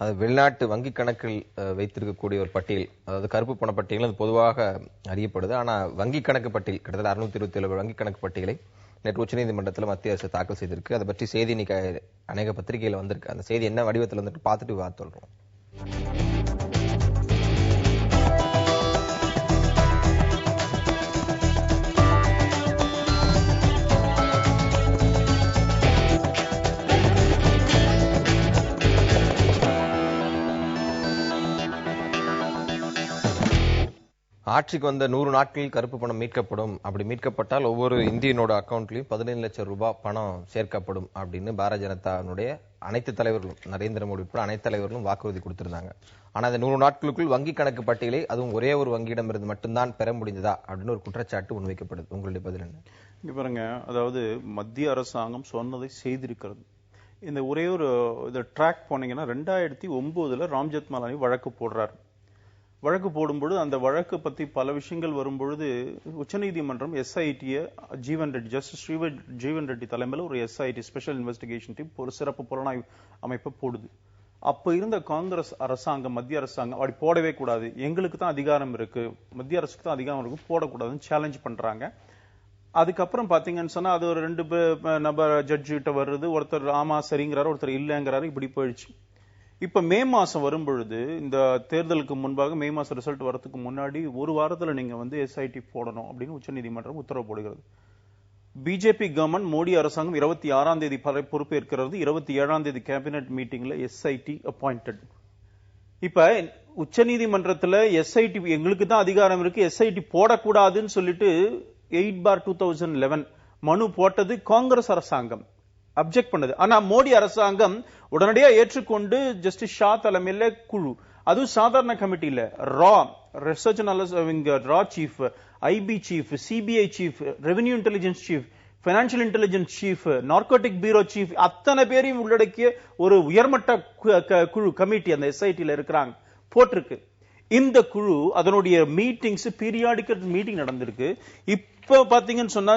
அது வெளிநாட்டு வங்கி கணக்கில் வைத்திருக்கக்கூடிய ஒரு பட்டியல், அதாவது கருப்பு பண பட்டியல் அது பொதுவாக அறியப்படுது. ஆனா வங்கி கணக்கு பட்டியல் கிட்டத்தட்ட 627 வங்கி கணக்கு பட்டியலை நேற்று உச்சநீதிமன்றத்தில் மத்திய அரசு தாக்கல் செய்திருக்கு. அதை பற்றி செய்தி இன்னைக்கு அநேக பத்திரிகையில் வந்திருக்கு. அந்த செய்தி என்ன வடிவத்தில் வந்துட்டு பார்த்துட்டு விவாதம் சொல்றோம். ஆட்சிக்கு வந்த 100 நாட்களில் கருப்பு பணம் மீட்கப்படும். அப்படி மீட்கப்பட்டால் ஒவ்வொரு இந்தியனோட அக்கௌண்ட்லயும் 15 லட்சம் ரூபாய் பணம் சேர்க்கப்படும் அப்படின்னு பாரதிய ஜனதாவுடைய அனைத்து தலைவர்களும், நரேந்திர மோடி உட்பட அனைத்து தலைவர்களும் வாக்குறுதி கொடுத்திருந்தாங்க. ஆனா அந்த 100 நாட்களுக்குள் வங்கி கணக்கு பட்டியலை அதுவும் ஒரே ஒரு வங்கியிடமிருந்து மட்டும்தான் பெற முடிந்ததா அப்படின்னு ஒரு குற்றச்சாட்டு முன்வைக்கப்படுது. உங்களுடைய பதில் என்ன? இங்க பாருங்க, அதாவது மத்திய அரசாங்கம் சொன்னதை செய்திருக்கிறது. இந்த ஒரே ஒரு இதை ட்ராக் போனீங்கன்னா 2009 ராம்ஜெத் மலானி வழக்கு போடுறாரு. வழக்கு போடும்போது அந்த வழக்கு பத்தி பல விஷயங்கள் வரும்பொழுது உச்சநீதிமன்றம் எஸ்ஐடியை ஜஸ்டிஸ் ஜீவன் ரெட்டி தலைமையில் ஒரு எஸ்ஐடி ஸ்பெஷல் இன்வெஸ்டிகேஷன் டீம் ஒரு சிறப்பு புலனாய்வு அமைப்பை போடுது. அப்ப இருந்த காங்கிரஸ் அரசாங்கம், மத்திய அரசாங்கம் அப்படி போடவே கூடாது, எங்களுக்கு தான் அதிகாரம் இருக்கு, மத்திய அரசுக்கு தான் அதிகாரம் இருக்கு, போடக்கூடாதுன்னு சேலஞ்ச் பண்றாங்க. அதுக்கப்புறம் பாத்தீங்கன்னு சொன்னா அது ஒரு 2 நபர் ஜட்ஜி கிட்ட வருது. ஒருத்தர் ஆமா சரிங்கிறாரு, ஒருத்தர் இல்லங்கிறாரு, இப்படி போயிடுச்சு. இப்ப மே மாசம் வரும்பொழுது இந்த தேர்தலுக்கு முன்பாக மே மாசம் ரிசல்ட் வரதுக்கு முன்னாடி ஒரு வாரத்துல நீங்க எஸ்ஐடி போடணும் அப்படின்னு உச்சநீதிமன்றம் உத்தரவு போடுகிறது. பிஜேபி கவர்மெண்ட், மோடி அரசாங்கம் 26ஆம் தேதி பொறுப்பேற்கிறது. 27ஆம் தேதி கேபினெட் மீட்டிங்ல எஸ்ஐடி அப்பாயிண்டட். இப்ப உச்சநீதிமன்றத்துல எஸ்ஐடி எங்களுக்கு தான் அதிகாரம் இருக்கு, எஸ்ஐடி போடக்கூடாதுன்னு சொல்லிட்டு 8/2011 மனு போட்டது காங்கிரஸ் அரசாங்கம், அப்செக்ட் பண்ணது. ஆனா மோடி அரசாங்கம் உடனடியா ஏற்றுக்கொண்டு ஜஸ்டிஸ் ஷா தலைமையில குழு, அதுவும் சாதாரண கமிட்டி இல்ல, ரிசர்ச் அண்ட் ரா chief, IB chief, CBI chief, revenue intelligence chief, financial intelligence chief, narcotic bureau chief, அத்தனை பேரையும் உள்ளடக்கிய ஒரு உயர்மட்ட குழு கமிட்டி அந்த எஸ்ஐடில இருக்கிறாங்க போட்டிருக்கு. இந்த குழு அதனுடைய மீட்டிங்ஸ், பீரியாடிக்கல் மீட்டிங் நடந்திருக்கு. இப்ப பாத்தீங்கன்னு சொன்னா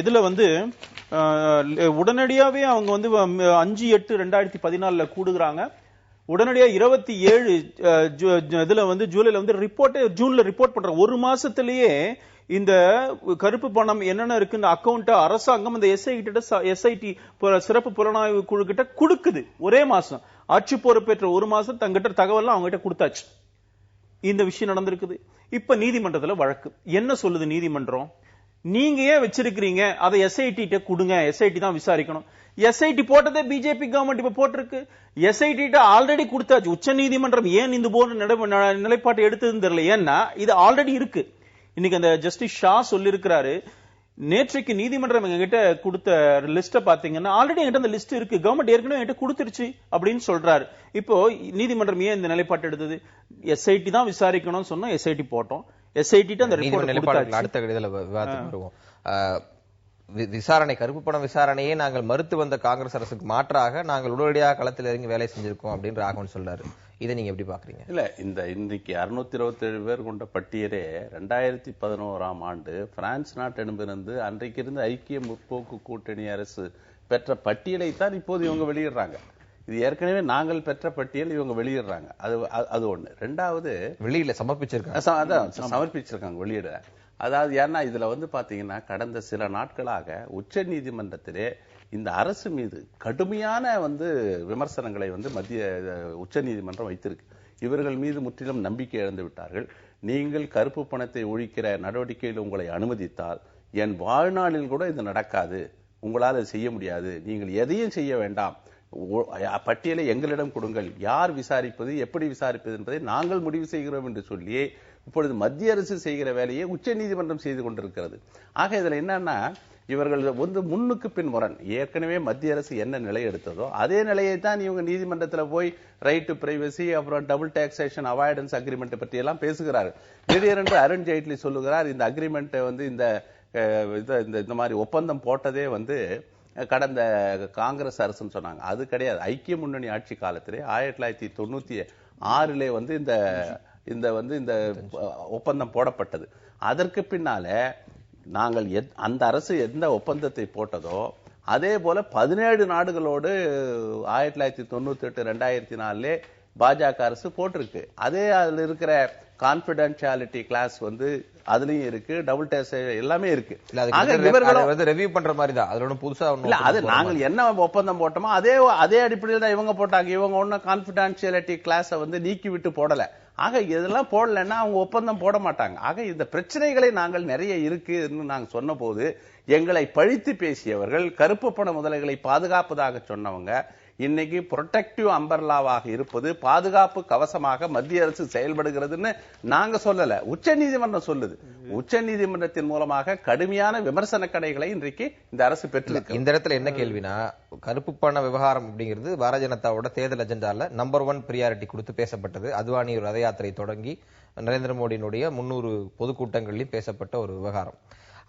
இதுல உடனடியாவே அவங்க 5/8/2014 கூடுகிறாங்க. உடனடியா 27 இதுல ஜூலைல ரிப்போர்ட், ஜூன்ல ரிப்போர்ட் பண்றாங்க. ஒரு மாசத்திலேயே இந்த கருப்பு பணம் என்னென்ன இருக்குன்னு அக்கௌண்ட் அரசாங்கம் இந்த எஸ்ஐடி சிறப்பு புலனாய்வு குழு கிட்ட கொடுக்குது. ஒரே மாசம் ஆட்சி பொறுப்பேற்ற ஒரு மாசம் தங்கிட்ட தகவல் அவங்க கிட்ட கொடுத்தாச்சு. இந்த விஷயம் நடந்திருக்குது. இப்ப நீதிமன்றத்துல வழக்கு என்ன சொல்லுது நீதிமன்றம்? நீங்க ஏன் வச்சிருக்கீங்க, அதை எஸ்ஐடி கொடுங்க, எஸ்ஐடி தான் விசாரிக்கணும். எஸ்ஐடி போட்டதே பிஜேபி கவர்மெண்ட் இப்ப போட்டிருக்கு. எஸ்ஐடி ஆல்ரெடி கொடுத்தாச்சு. உச்ச நீதிமன்றம் ஏன் இந்த போன்ற நிலைப்பாட்டை எடுத்ததுன்னு தெரியல. ஏன்னா இது ஆல்ரெடி இருக்கு. இன்னைக்கு அந்த ஜஸ்டிஸ் ஷா சொல்லிருக்கிறாரு, நேற்றைக்கு நீதிமன்றம் எங்ககிட்ட கொடுத்த லிஸ்ட பாத்தீங்கன்னா ஆல்ரெடி என்கிட்ட அந்த லிஸ்ட் இருக்கு, கவர்மெண்ட் ஏற்கனவே என்கிட்ட கொடுத்துருச்சு அப்படின்னு சொல்றாரு. இப்போ நீதிமன்றம் ஏன் இந்த நிலைப்பாட்டு எடுத்தது? எஸ்ஐடி தான் விசாரிக்கணும்னு சொன்னா எஸ்ஐடி போட்டோம், எஸ்ஐடி அந்த ரிப்போர்ட் அடுத்த கடிதத்துல விவாதத்துக்கு வருவோம். விசாரணை, கருப்பு பணம் விசாரணையே நாங்கள் மறுத்து வந்த காங்கிரஸ் அரசுக்கு மாற்றாக நாங்கள் உடனடியாக களத்தில் இறங்கி வேலை செஞ்சிருக்கோம் அப்படின்னு ராகவன் சொல்றாரு. இதை நீங்க எப்படி பாக்குறீங்க? இல்ல, இன்னைக்கு 627 பேர் கொண்ட பட்டியலே 2011ஆம் ஆண்டு பிரான்ஸ் நாட்டிடமிருந்து அன்றைக்கு இருந்த ஐக்கிய முற்போக்கு கூட்டணி அரசு பெற்ற பட்டியலை தான் இப்போது இவங்க வெளியிடுறாங்க. இது ஏற்கனவே நாங்கள் பெற்ற பட்டியல் இவங்க வெளியிடுறாங்க. அது ஒண்ணு. ரெண்டாவது, வெளியில சமர்ப்பிச்சிருக்காங்க, சமர்ப்பிச்சிருக்காங்க வெளியிட. அதாவது ஏன்னா இதுல பாத்தீங்கன்னா கடந்த சில நாட்களாக உச்ச நீதிமன்றத்திலே இந்த அரசு மீது கடுமையான விமர்சனங்களை மத்திய உச்ச நீதிமன்றம் வைத்திருக்கு. இவர்கள் மீது முற்றிலும் நம்பிக்கை இழந்து விட்டார்கள். நீங்கள் கருப்பு பணத்தை ஒழிக்கிற நடவடிக்கையில் உங்களை அனுமதித்தால் என் வாழ்நாளில் கூட இது நடக்காது, உங்களால் செய்ய முடியாது, நீங்கள் எதையும் செய்ய வேண்டாம், பட்டியலை எங்களிடம் கொடுங்கள், யார் விசாரிப்பது, எப்படி விசாரிப்பது என்பதை நாங்கள் முடிவு செய்கிறோம் என்று சொல்லி இப்பொழுது மத்திய அரசு செய்கிற வேலையை உச்ச நீதிமன்றம் செய்து கொண்டிருக்கிறது. ஆக இதுல என்னன்னா, இவர்கள் முன்னுக்கு பின் முரண். ஏற்கனவே மத்திய அரசு என்ன நிலை எடுத்ததோ அதே நிலையை தான் இவங்க நீதிமன்றத்தில் போய் ரைட் டு பிரைவசி, அப்புறம் டபுள் டாக்ஸேஷன் அவாய்டன்ஸ் அக்ரிமெண்ட் பற்றி எல்லாம் பேசுகிறார். திடீரென்று அருண் ஜேட்லி சொல்லுகிறார், இந்த அக்ரிமெண்ட் இந்த மாதிரி ஒப்பந்தம் போட்டதே கடந்த காங்கிரஸ் அரசுன்னு சொன்னாங்க. அது கிடையாது. ஐக்கிய முன்னணி ஆட்சி காலத்திலே 1996 இந்த இந்த ஒப்பந்தம் போடப்பட்டது. அதற்கு பின்னால நாங்கள் அந்த அரசு எந்த ஒப்பந்தத்தை போட்டதோ அதே போல 17 நாடுகளோடு 1998 2004 பாஜக அரசு போட்டிருக்கு. அதே அதுல இருக்கிற கான்பிடென்ஷியாலிட்டி கிளாஸ் வந்து அதுலயும் இருக்கு, டபுள் டேக்ஸ் எல்லாமே இருக்கு. ரிவ்யூ பண்ற மாதிரி தான், அதுல ஒன்றும் புதுசா இல்ல. அது நாங்கள் என்ன ஒப்பந்தம் போட்டோமோ அதே அடிப்படையில் தான் இவங்க போட்டாங்க. இவங்க ஒன்னும் கான்பிடென்ஷியாலிட்டி கிளாஸ வந்து நீக்கி விட்டு போடல. ஆக இதெல்லாம் போடலன்னா அவங்க ஒப்பந்தம் போட மாட்டாங்க. ஆக இந்த பிரச்சனைகளை நாங்கள் நிறைய இருக்குன்னு நாங்க சொன்ன போது எங்களை பழித்து பேசியவர்கள், கருப்பு பண முதலைகளை பாதுகாப்பதாக சொன்னவங்க, இன்னைக்கு புரொடெக்டிவ் அம்பர்லாவாக இருப்பது, பாதுகாப்பு கவசமாக மத்திய அரசு செயல்படுகிறதுன்னு நாங்க சொல்லல, உச்ச நீதிமன்றம் சொல்லுது. உச்ச நீதிமன்றத்தின் மூலமாக கடுமையான விமர்சன கடைகளை இன்றைக்கு இந்த அரசு பெற்றிருக்கு. இந்த இடத்துல என்ன கேள்வினா, கருப்பு பண விவகாரம் அப்படிங்கிறது பாரதிய ஜனதாவோட தேர்தல் அஜெண்டால நம்பர் 1 பிரியாரிட்டி கொடுத்து பேசப்பட்டது. அத்வானி ரத யாத்திரை தொடங்கி நரேந்திர மோடியினுடைய 300 பொதுக்கூட்டங்களிலும் பேசப்பட்ட ஒரு விவகாரம்.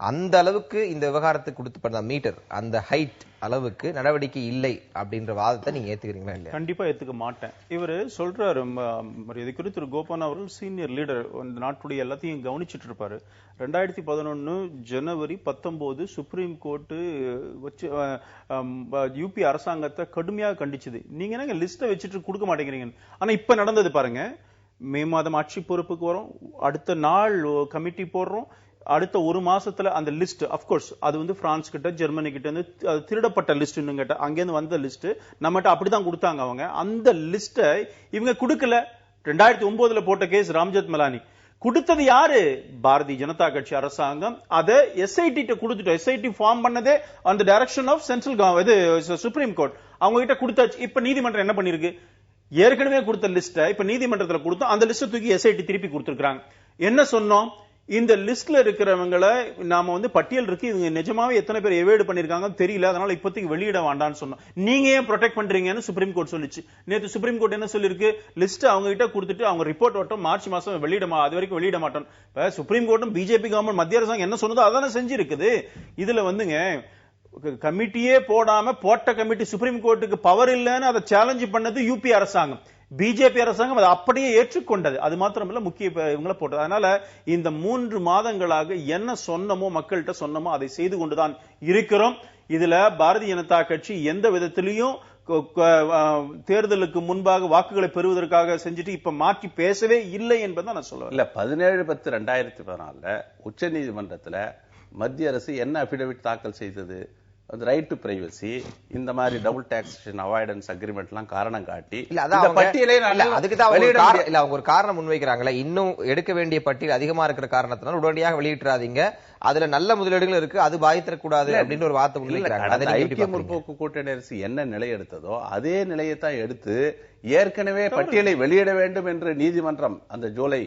அந்த அளவுக்கு இந்த விவகாரத்துக்கு கொடுத்து மீட்டர் அந்த ஹைட் அளவுக்கு நடவடிக்கை இல்லை அப்படின்ற வாதத்தை நீங்க ஏத்துக்கிறீங்களா? இல்லையா? கண்டிப்பா ஏத்துக்க மாட்டேன். இவரு சொல்றாரு, இது குறித்து திரு கோபால் அவர்கள் சீனியர் லீடர், இந்த நாட்டுடைய எல்லாத்தையும் கவனிச்சுட்டு இருப்பாரு. 2011 ஜனவரி 19 சுப்ரீம் கோர்ட்டு வச்சு யூபி அரசாங்கத்தை கடுமையாக கண்டிச்சது. நீங்க என்னங்க லிஸ்ட வச்சுட்டு கொடுக்க மாட்டேங்கிறீங்க. ஆனா இப்ப நடந்தது பாருங்க, மே மாதம் ஆட்சி பொறுப்புக்கு வரும், அடுத்த நாள் கமிட்டி போடுறோம், அடுத்த ஒரு மாசத்துல அந்த லிஸ்ட், அப்கோர்ஸ் அது வந்து பிரான்ஸ் கிட்ட ஜெர்மனி கிட்ட இருந்து திருடப்பட்ட லிஸ்ட், கேட்ட அங்கேருந்து வந்த லிஸ்ட் நம்மகிட்ட அப்படிதான் கொடுத்தாங்க அவங்க. அந்த லிஸ்ட இவங்க கொடுக்கல. 2009 போட்ட கேஸ் ராம்ஜெத் மலானி கொடுத்தது யாரு? பாரதிய ஜனதா கட்சி அரசாங்கம். அதை எஸ்ஐடி கொடுத்துட்டோம். எஸ்ஐடி ஃபார்ம் பண்ணதே அந்த டைரக்ஷன் ஆஃப் சென்ட்ரல் இது சுப்ரீம் கோர்ட் அவங்க கிட்ட கொடுத்தாச்சு. இப்ப நீதிமன்றம் என்ன பண்ணிருக்கு? ஏற்கனவே கொடுத்த லிஸ்ட இப்ப நீதிமன்றத்தில் கொடுத்தோம், அந்த லிஸ்ட தூக்கி எஸ்ஐடி திருப்பி கொடுத்திருக்காங்க. என்ன சொன்னோம்? இந்த லிஸ்ட்ல இருக்கிறவங்களை நாம வந்து பட்டியல் இருக்கு, இவங்க நிஜமாவே எத்தனை பேர் எவேடு பண்ணிருக்காங்க தெரியல, அதனால இப்போதைக்கு வெளியிட வேண்டாம்னு சொன்னோம். நீங்க ஏன் ப்ரொடெக்ட் பண்றீங்கன்னு சுப்ரீம் கோர்ட் சொல்லிச்சு. நேற்று சுப்ரீம் கோர்ட் என்ன சொல்லிருக்கு? லிஸ்ட் அவங்க கிட்ட கொடுத்துட்டு அவங்க ரிப்போர்ட் வரட்டும், மார்ச் மாசம் அது வரைக்கும் வெளியிட மாட்டோம். இப்ப சுப்ரீம் கோர்ட்டும் பிஜேபி கவர்மெண்ட் மத்திய அரசாங்கம் என்ன சொன்னதோ அதான செஞ்சிருக்குது. இதுல வந்துங்க கமிட்டியே போடாம போட்ட கமிட்டி சுப்ரீம் கோர்ட்டுக்கு பவர் இல்லைன்னு அதை சேலஞ்ச் பண்ணது யூபி அரசாங்கம். பிஜேபி அரசாங்கம் அதை அப்படியே ஏற்றுக்கொண்டது. அது மாத்திரமல்ல, முக்கிய இவங்களை போட்டது. அதனால இந்த 3 மாதங்களாக என்ன சொன்னமோ, மக்கள்கிட்ட சொன்னமோ அதை செய்து கொண்டுதான் இருக்கிறோம். இதுல பாரதிய ஜனதா கட்சி எந்த விதத்திலையும் தேர்தலுக்கு முன்பாக வாக்குகளை பெறுவதற்காக செஞ்சுட்டு இப்ப மாற்றி பேசவே இல்லை என்பதை நான் சொல்லுவேன். இல்ல, 17/10/2014 உச்ச நீதிமன்றத்துல மத்திய அரசு என்ன அபிடவிட் தாக்கல் செய்தது? ரைட் டு பிரைவசி, இந்த மாதிரி டபுள் டாக்ஸேஷன் அவாய்டன்ஸ் அக்ரிமெண்ட் எல்லாம் காரணம் காட்டி இந்த பட்டியலை அவங்க ஒரு காரணம் முன்வைக்கிறாங்களே, இன்னும் எடுக்க வேண்டிய பட்டியல் அதிகமா இருக்கிற காரணத்தினால உடனடியாக வெளியிட்டுறாதீங்க, அதுல நல்ல முதலீடுகள் இருக்கு, அது பாதித்தரக்கூடாது அப்படின்னு ஒரு வார்த்தை முன்வைக்கிறாங்க. ஐக்கிய முற்போக்கு கூட்டணி அரசு என்ன நிலை எடுத்ததோ அதே நிலையத்தான் எடுத்து ஏற்கனவே பட்டியலை வெளியிட வேண்டும் என்று நீதிமன்றம் அந்த ஜூலை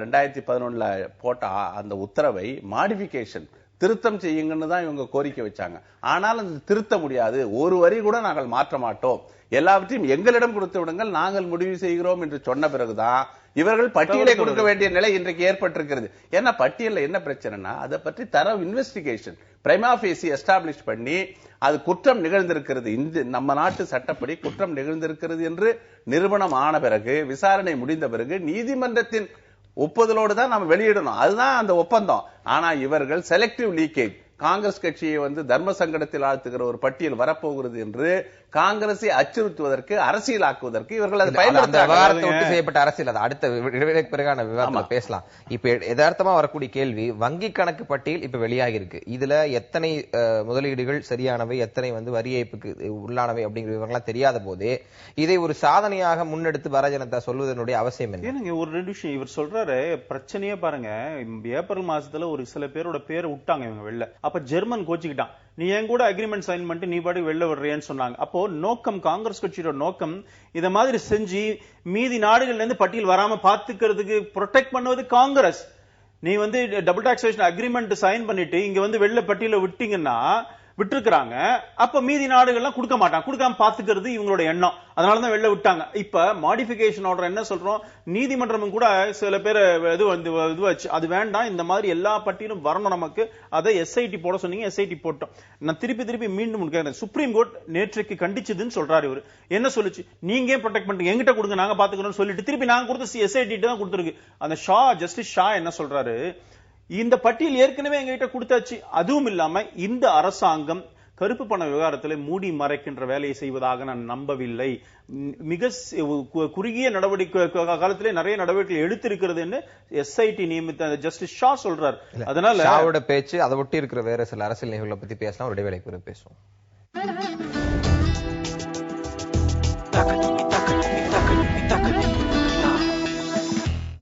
2011 போட்ட அந்த உத்தரவை மாடிபிகேஷன் திருத்தம் செய்யுங்கன்னு தான் இவங்க கோரிக்கை வச்சாங்க. ஆனால் அது திருத்த முடியாது, ஒரு வரி கூட நாங்கள் மாற்ற மாட்டோம், எல்லாவற்றையும் எங்களிடம் கொடுத்து விடுங்கள், நாங்கள் முடிவு செய்கிறோம் என்று சொன்ன பிறகுதான் இவர்கள் பட்டியலை கொடுக்க வேண்டிய நிலை இன்றைக்கு ஏற்பட்டிருக்கிறது. ஏன்னா பட்டியல்ல என்ன பிரச்சனைனா, அதை பற்றி தரவு இன்வெஸ்டிகேஷன் பிரைமா ஃபேசி எஸ்டாப்ளிஷ் பண்ணி அது குற்றம் நிகழ்ந்திருக்கிறது, இந்த நம்ம நாட்டு சட்டப்படி குற்றம் நிகழ்ந்திருக்கிறது என்று நிரூபணம் ஆன பிறகு, விசாரணை முடிந்த பிறகு நீதிமன்றத்தின் ஒப்புதலோடு தான் நம்ம வெளியிடணும். அதுதான் அந்த ஒப்பந்தம். ஆனா இவர்கள் செலக்டிவ் லீக்கேஜ், காங்கிரஸ் கட்சியை வந்து தர்ம சங்கடத்தில் ஆழ்த்துகிற ஒரு பட்டியல் வரப்போகிறது என்று காங்கிரஸை அச்சுறுத்துவதற்கு, அரசியலாக்குவதற்கு இவர்கள் அதை பயன்படுத்த செய்யப்பட்ட அரசியல். அது அடுத்த இடைவெளிக்கு பிறகான விவாதம் பேசலாம். இப்ப யதார்த்தமா வரக்கூடிய கேள்வி, வங்கி கணக்கு பட்டியல் இப்ப வெளியாகி இருக்கு. இதுல எத்தனை முதலீடுகள் சரியானவை, எத்தனை வந்து வரி ஏய்ப்புக்கு உள்ளானவை அப்படிங்கிற விவரங்கள்லாம் தெரியாத போதே இதை ஒரு சாதனையாக முன்னெடுத்து பாரதிய ஜனதா சொல்வதனுடைய அவசியம் என்ன? ஒரு 2 விஷயம் இவர் சொல்றாரு. பிரச்சனையே பாருங்க, ஏப்ரல் மாசத்துல ஒரு சில பேரோட பேரை விட்டாங்க இவங்க வெளில. அப்ப ஜெர்மன் கோச்சிக்கிட்டான், நீ என் கூட அக்ரிமெண்ட் சைன் பண்ணிட்டு நீ பாட்டுக்கு வெளில விடுறேன்னு சொன்னாங்க. அப்போ நோக்கம், காங்கிரஸ் கட்சியோட நோக்கம் இத மாதிரி செஞ்சு மீதி நாடுகள்ல இருந்து பட்டியல் வராம பாத்துக்கிறதுக்கு ப்ரொடெக்ட் பண்ணுவது காங்கிரஸ். நீ வந்து டபுள் டாக்ஸேஷன் அக்ரிமெண்ட் சைன் பண்ணிட்டு இங்க வந்து வெள்ள பட்டியல விட்டீங்கன்னா விட்டுருக்காங்க, அப்ப மீதி நாடுகள்லாம் கொடுக்க மாட்டாங்க, கொடுக்காம பாத்துக்கிறது இவங்களோட எண்ணம். அதனாலதான் வெளில விட்டாங்க. இப்ப மாடிபிகேஷன் ஆர்டர் என்ன சொல்றோம், நீதிமன்றம் கூட சில பேர் இதுவாச்சு, அது வேண்டாம், இந்த மாதிரி எல்லா பட்டியலும் வரணும் நமக்கு, அதை எஸ்ஐடி போட சொன்னீங்க, எஸ்ஐடி போட்டோம். நான் திருப்பி மீண்டும் கேட்கிறேன், சுப்ரீம் கோர்ட் நேற்றைக்கு கண்டிச்சதுன்னு சொல்றாரு இவரு. என்ன சொல்லுச்சு? நீங்க ப்ரொடெக்ட் பண்றீங்க, எங்கிட்ட கொடுங்க, நாங்க பாத்துக்கிறோம் சொல்லிட்டு திருப்பி நாங்க கொடுத்த எஸ்ஐடி தான் கொடுத்துருக்கு. அந்த ஜஸ்டிஸ் ஷா என்ன சொல்றாரு, இந்த பட்டியல் ஏற்கனவே எங்ககிட்ட கொடுத்தாச்சு. அதுவும் இல்லாம இந்த அரசாங்கம் கருப்பு பண விவகாரத்தில் மூடி மறைக்கின்ற வேலையை செய்வதாக நான் நம்பவில்லை. மிக குறுகிய நடவடிக்கை காலத்திலே நிறைய நடவடிக்கை எடுத்திருக்கிறது எஸ்ஐடி நியமித்த ஜஸ்டிஸ் ஷா சொல்றார். அதனால ஷாவோட பேச்சு அதை ஒட்டி இருக்கிற வேற சில அரசியல் நிகழ்வுகளை பத்தி பேசலாம். ஒரு இடைவேளைக்கு பிறகு பேசுவோம். Taka